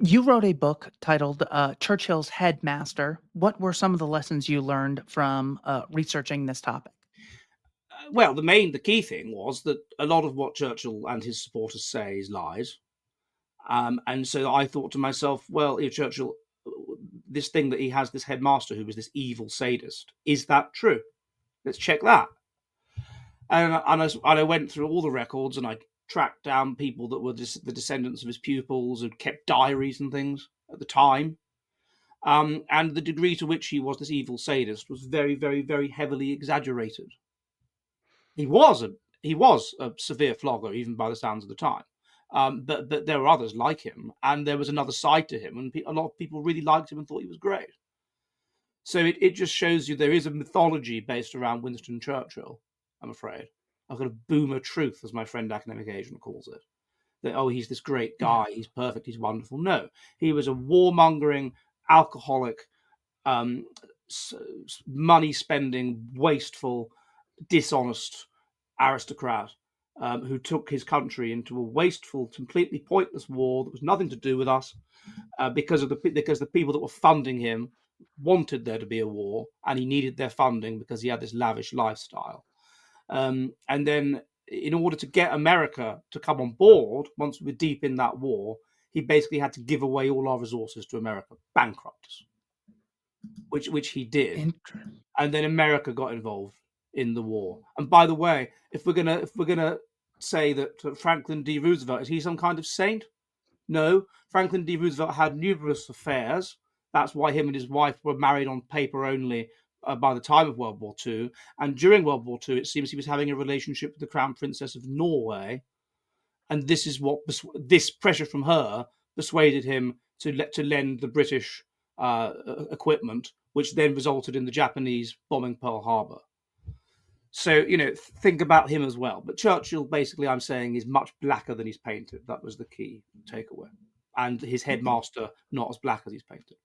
You wrote a book titled Churchill's Headmaster. What were some of the lessons you learned from researching this topic? Well, the key thing was that a lot of what Churchill and his supporters say is lies. And so I thought to myself, well, if Churchill, this thing that he has, this headmaster who was this evil sadist, is that true? Let's check that. And I went through all the records and I tracked down people that were the descendants of his pupils and kept diaries and things at the time. And the degree to which he was this evil sadist was very, very, very heavily exaggerated. He was a severe flogger, even by the sounds of the time. But there were others like him, and there was another side to him, and a lot of people really liked him and thought he was great. So it just shows you there is a mythology based around Winston Churchill, I'm afraid. I've got a boomer truth, as my friend Academic Agent calls it. That, oh, he's this great guy, he's perfect, he's wonderful. No, he was a warmongering, alcoholic, um, money spending, wasteful, dishonest aristocrat who took his country into a wasteful, completely pointless war that was nothing to do with us because the people that were funding him wanted there to be a war, and he needed their funding because he had this lavish lifestyle. And then, in order to get America to come on board, once we were deep in that war, he basically had to give away all our resources to America, bankrupt us, which he did. Interesting. And then America got involved in the war. And by the way, if we're gonna say that Franklin D. Roosevelt, is he some kind of saint? No, Franklin D. Roosevelt had numerous affairs. That's why him and his wife were married on paper only by the time of World War II. And during World War II, it seems he was having a relationship with the Crown Princess of Norway, and this is what this pressure from her persuaded him to lend the British equipment, which then resulted in the Japanese bombing Pearl Harbor. So, think about him as well. But Churchill, basically, I'm saying, is much blacker than he's painted. That was the key takeaway. And his headmaster, not as black as he's painted.